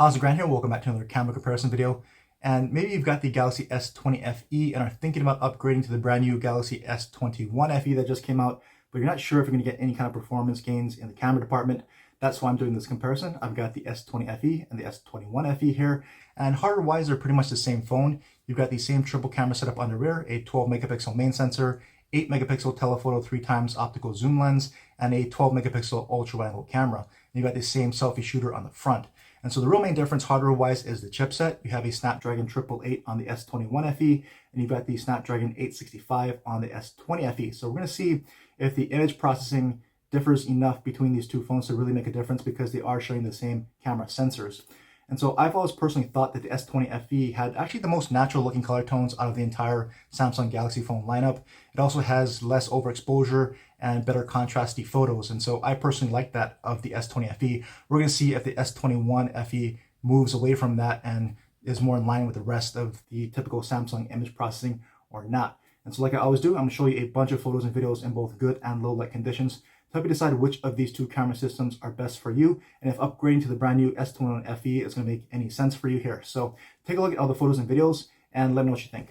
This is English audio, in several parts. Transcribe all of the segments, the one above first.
How's it, Grant here? Welcome back to another camera comparison video. And maybe you've got the Galaxy S20 FE and are thinking about upgrading to the brand new Galaxy S21 FE that just came out, but you're not sure if you're going to get any kind of performance gains in the camera department. That's why I'm doing this comparison. I've got the S20 FE and the S21 FE here, and hardware-wise, they're pretty much the same phone. You've got the same triple camera setup on the rear, a 12 megapixel main sensor, 8 megapixel telephoto 3x optical zoom lens, and a 12 megapixel ultra wide angle camera. And you've got the same selfie shooter on the front. And so the real main difference hardware-wise is the chipset. You have a Snapdragon 888 on the S21 FE, and you've got the Snapdragon 865 on the S20 FE. So we're going to see if the image processing differs enough between these two phones to really make a difference, because they are sharing the same camera sensors. And so I've always personally thought that the S20 FE had actually the most natural looking color tones out of the entire Samsung Galaxy phone lineup. It also has less overexposure and better contrasty photos. And so I personally like that of the S20 FE. We're going to see if the S21 FE moves away from that and is more in line with the rest of the typical Samsung image processing or not. And so like I always do, I'm going to show you a bunch of photos and videos in both good and low light conditions to help you decide which of these two camera systems are best for you, and if upgrading to the brand new S21 FE is going to make any sense for you here. So take a look at all the photos and videos and let me know what you think.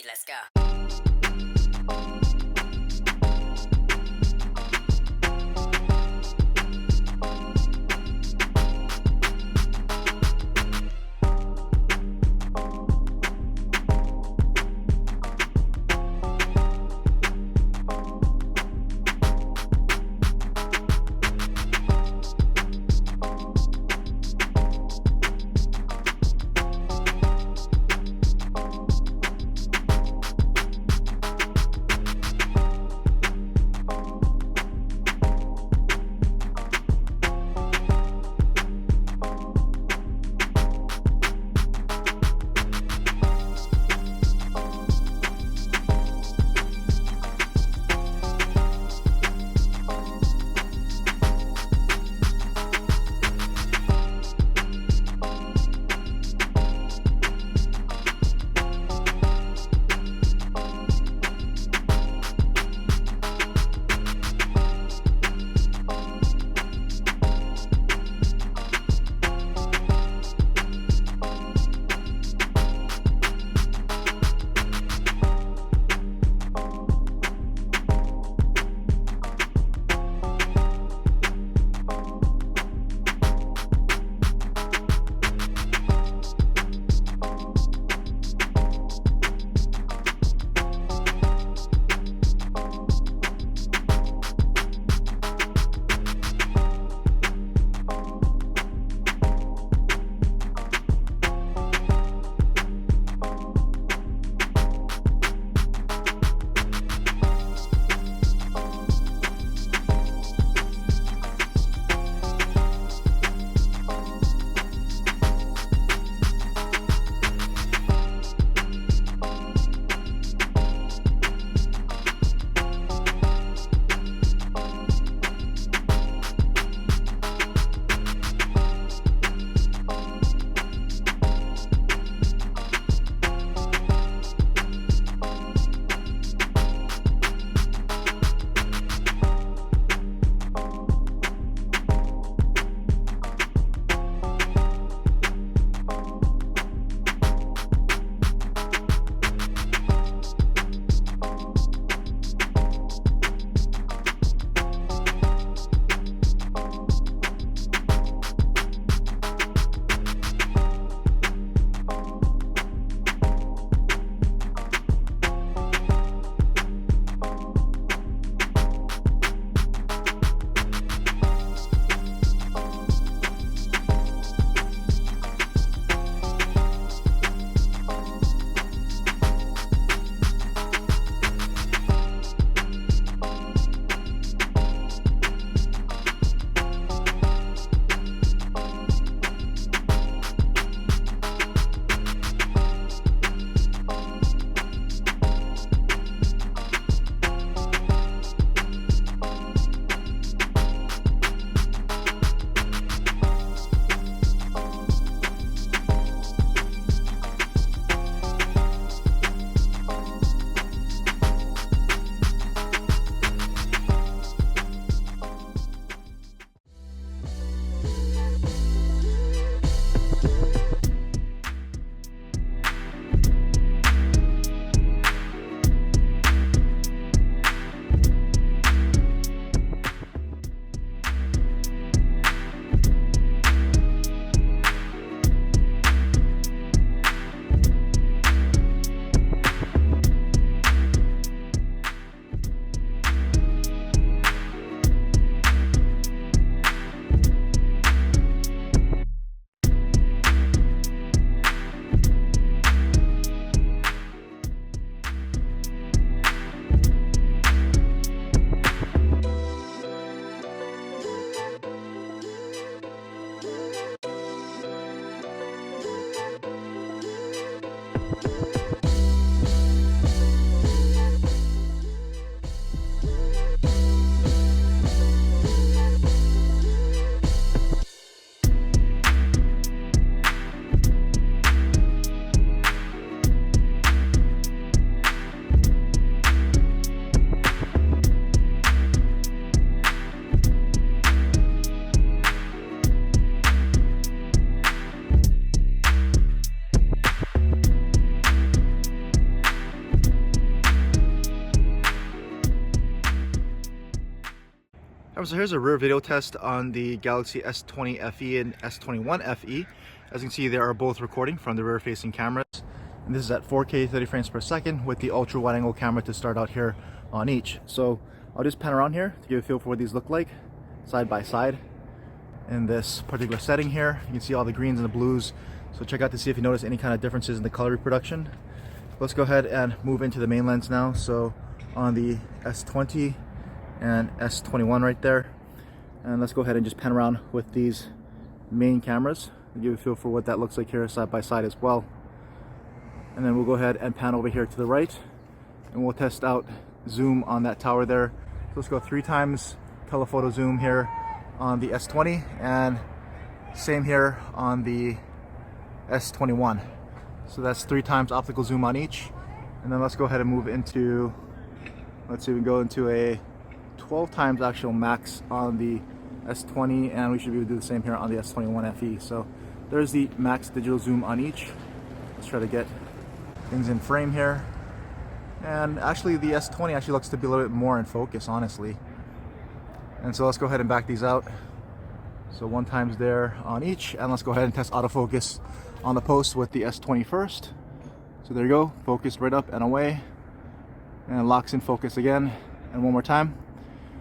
Let's go. So here's a rear video test on the Galaxy S20 FE and S21 FE. As you can see, they are both recording from the rear facing cameras. And this is at 4K 30 frames per second with the ultra wide angle camera to start out here on each. So I'll just pan around here to give a feel for what these look like side by side. In this particular setting here, you can see all the greens and the blues. So check out to see if you notice any kind of differences in the color reproduction. Let's go ahead and move into the main lens now. So on the S20 and S21 right there, and let's go ahead and just pan around with these main cameras and give a feel for what that looks like here side by side as well. And then we'll go ahead and pan over here to the right and we'll test out zoom on that tower there. So let's go 3 times telephoto zoom here on the S20 and same here on the S21. So that's 3 times optical zoom on each. And then let's go ahead and move into, let's see, we can go into a 12 times actual max on the S20, and we should be able to do the same here on the S21 FE. So there's the max digital zoom on each. Let's try to get things in frame here. And actually the S20 actually looks to be a little bit more in focus, honestly. And so let's go ahead and back these out. So 1 times there on each, and let's go ahead and test autofocus on the post with the S20 first. So there you go, focus right up and away, and locks in focus again, and one more time.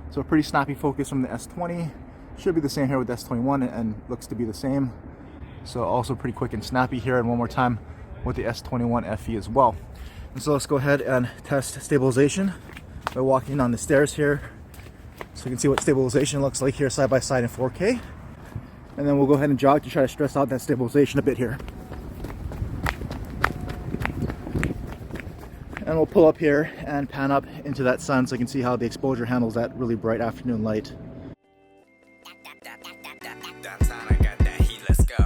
So a pretty snappy focus from the S20. Should be the same here with the S21 and looks to be the same. So also pretty quick and snappy here, and one more time with the S21 FE as well. And so let's go ahead and test stabilization by walking on the stairs here. So you can see what stabilization looks like here side by side in 4K. And then we'll go ahead and jog to try to stress out that stabilization a bit here. And we'll pull up here and pan up into that sun so you can see how the exposure handles that really bright afternoon light. Downtown, I got that heat, let's go.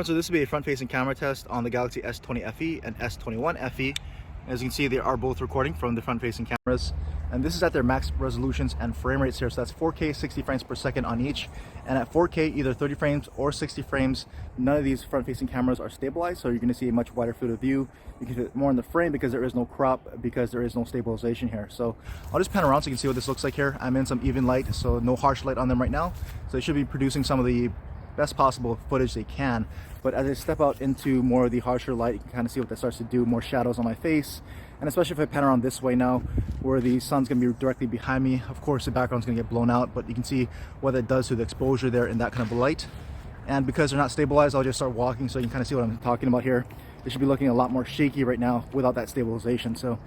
So this will be a front-facing camera test on the Galaxy S20 FE and S21 FE. As you can see, they are both recording from the front-facing cameras, and this is at their max resolutions and frame rates here. So that's 4K 60 frames per second on each, and at 4K either 30 frames or 60 frames, none of these front-facing cameras are stabilized, so you're going to see a much wider field of view. You can fit more in the frame because there is no crop, because there is no stabilization here. So I'll just pan around so you can see what this looks like here. I'm in some even light, so no harsh light on them right now, so they should be producing some of the best possible footage they can. But as I step out into more of the harsher light, you can kind of see what that starts to do, more shadows on my face. And especially if I pan around this way now, where the sun's gonna be directly behind me, of course the background's gonna get blown out, but you can see what that does to the exposure there in that kind of light. And because they're not stabilized, I'll just start walking so you can kind of see what I'm talking about here. It should be looking a lot more shaky right now without that stabilization. So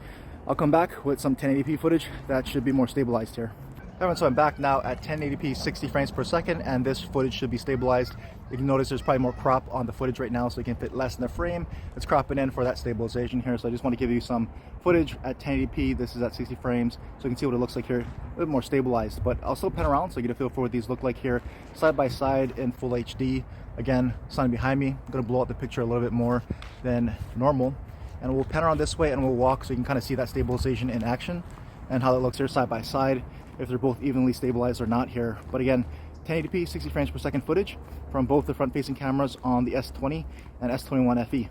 I'll come back with some 1080p footage that should be more stabilized here. Everyone, so I'm back now at 1080p 60 frames per second, and this footage should be stabilized. You can notice there's probably more crop on the footage right now, so you can fit less in the frame. It's cropping in for that stabilization here, so I just want to give you some footage at 1080p. This is at 60 frames, so you can see what it looks like here, a bit more stabilized. But I'll still pan around so you get a feel for what these look like here, side by side in full HD. Again, sun behind me. I'm going to blow out the picture a little bit more than normal. And we'll pan around this way and we'll walk so you can kind of see that stabilization in action and how it looks here side by side, if they're both evenly stabilized or not here. But again, 1080p 60 frames per second footage from both the front facing cameras on the S20 and S21 FE.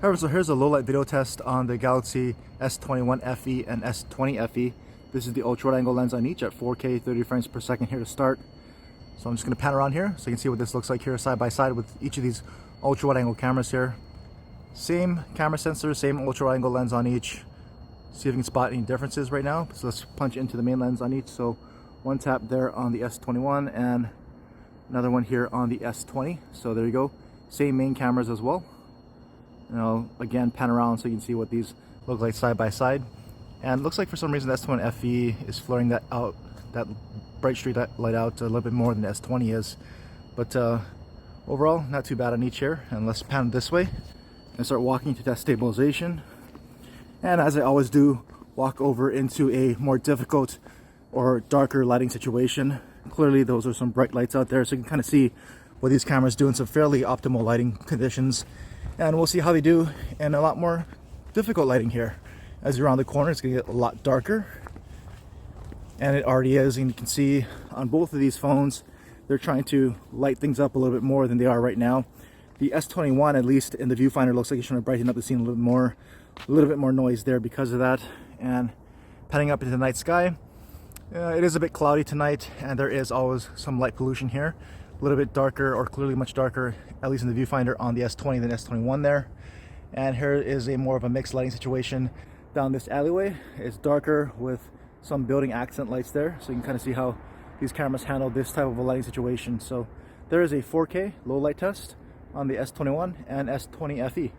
Alright, so here's a low light video test on the Galaxy S21 FE and S20 FE. This is the ultra wide angle lens on each at 4K 30 frames per second here to start. So I'm just going to pan around here so you can see what this looks like here side by side with each of these ultra wide angle cameras here. Same camera sensor, same ultra wide angle lens on each. See if you can spot any differences right now. So let's punch into the main lens on each. So one tap there on the S21 and another one here on the S20. So there you go. Same main cameras as well. And I'll again pan around so you can see what these look like side by side. And it looks like for some reason the S21 FE is flaring that out, that bright street light out a little bit more than the S20 is. But overall, not too bad on each here. And let's pan this way and start walking to test stabilization. And as I always do, walk over into a more difficult or darker lighting situation. Clearly those are some bright lights out there, so you can kind of see what these cameras do in some fairly optimal lighting conditions. And we'll see how they do in a lot more difficult lighting here. As you're around the corner, it's going to get a lot darker. And it already is, and you can see on both of these phones, they're trying to light things up a little bit more than they are right now. The S21, at least in the viewfinder, looks like it's trying to brighten up the scene a little bit more noise there because of that. And panning up into the night sky, it is a bit cloudy tonight, and there is always some light pollution here. A little bit darker, or clearly much darker, at least in the viewfinder on the S20 than S21 there. And here is a more of a mixed lighting situation down this alleyway. It's darker with some building accent lights there, so you can kind of see how these cameras handle this type of a lighting situation. So there is a 4K low light test on the S21 and S20 FE.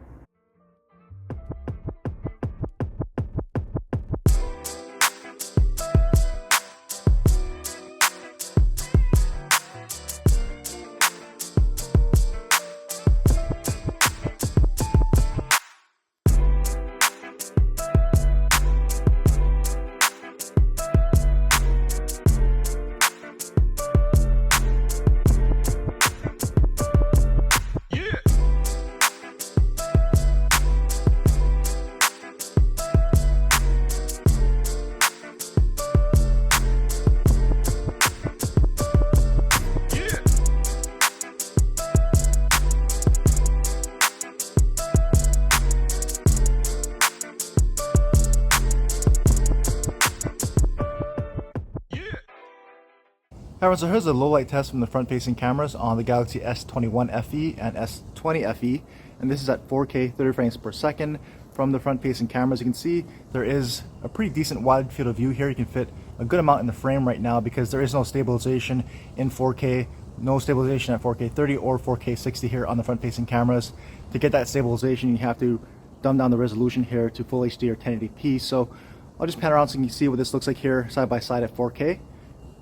Alright, so here's a low light test from the front facing cameras on the Galaxy S21 FE and S20 FE, and this is at 4K 30 frames per second from the front facing cameras. You can see there is a pretty decent wide field of view here. You can fit a good amount in the frame right now because there is no stabilization in 4K, no stabilization at 4K 30 or 4K 60 here on the front facing cameras. To get that stabilization, you have to dumb down the resolution here to full HD or 1080p. So I'll just pan around so you can see what this looks like here side by side at 4K.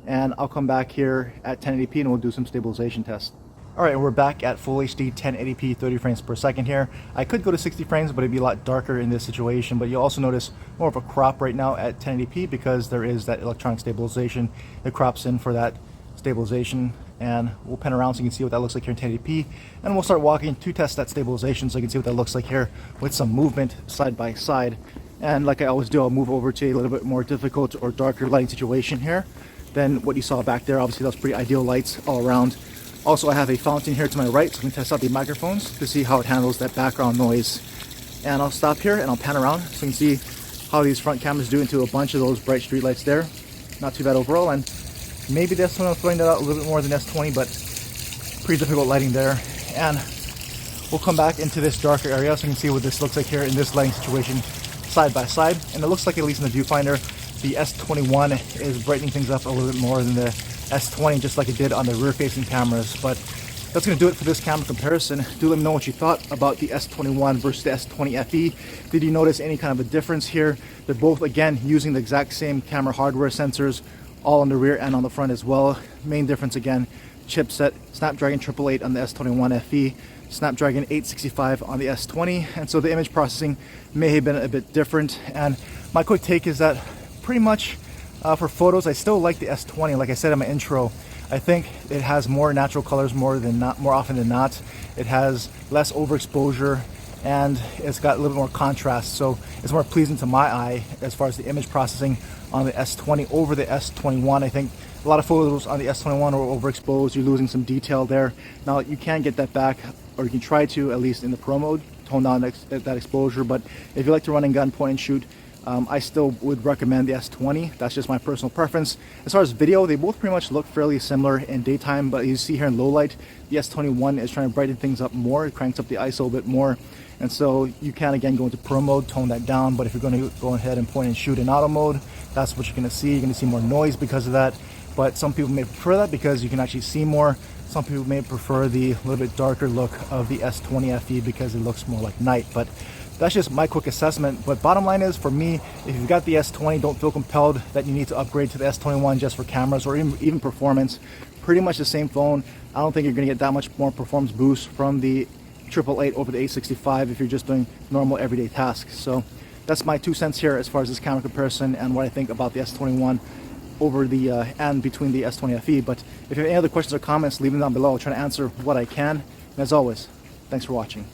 And I'll come back here at 1080p and we'll do some stabilization tests. Alright, we're back at full HD 1080p 30 frames per second here. I could go to 60 frames, but it'd be a lot darker in this situation. But you'll also notice more of a crop right now at 1080p because there is that electronic stabilization. It crops in for that stabilization, and we'll pan around so you can see what that looks like here in 1080p. And we'll start walking to test that stabilization so you can see what that looks like here with some movement side by side. And like I always do, I'll move over to a little bit more difficult or darker lighting situation here than what you saw back there. Obviously, those pretty ideal lights all around. Also, I have a fountain here to my right, so we can test out the microphones to see how it handles that background noise. And I'll stop here and I'll pan around so you can see how these front cameras do into a bunch of those bright street lights there. Not too bad overall, and maybe this one will throwing that out a little bit more than S20, but pretty difficult lighting there. And we'll come back into this darker area so you can see what this looks like here in this lighting situation side by side. And it looks like, at least in the viewfinder, the S21 is brightening things up a little bit more than the S20, just like it did on the rear-facing cameras. But that's going to do it for this camera comparison. Do let me know what you thought about the S21 versus the S20 FE. Did you notice any kind of a difference here? They're both, again, using the exact same camera hardware sensors, all on the rear and on the front as well. Main difference, again, chipset, Snapdragon 888 on the S21 FE, Snapdragon 865 on the S20. And so the image processing may have been a bit different. And my quick take is that pretty much for photos, I still like the S20. Like I said in my intro, I think it has more natural colors more often than not. It has less overexposure, and it's got a little bit more contrast, so it's more pleasing to my eye as far as the image processing on the S20 over the S21. I think a lot of photos on the S21 are overexposed. You're losing some detail there. Now you can get that back, or you can try to, at least in the Pro mode, tone down that exposure. But if you like to run and gun, point and shoot, I still would recommend the S20. That's just my personal preference. As far as video, they both pretty much look fairly similar in daytime, but you see here in low light, the S21 is trying to brighten things up more. It cranks up the ISO a bit more. And so you can, again, go into pro mode, tone that down. But if you're going to go ahead and point and shoot in auto mode, that's what you're going to see. You're going to see more noise because of that. But some people may prefer that because you can actually see more. Some people may prefer the little bit darker look of the S20 FE because it looks more like night. But that's just my quick assessment. But bottom line is, for me, if you've got the S20, don't feel compelled that you need to upgrade to the S21 just for cameras or even performance. Pretty much the same phone. I don't think you're going to get that much more performance boost from the 888 over the 865 if you're just doing normal everyday tasks. So that's my 2 cents here as far as this camera comparison and what I think about the S21 over the and between the S20 FE. But if you have any other questions or comments, leave them down below. I'll try to answer what I can. And as always, thanks for watching.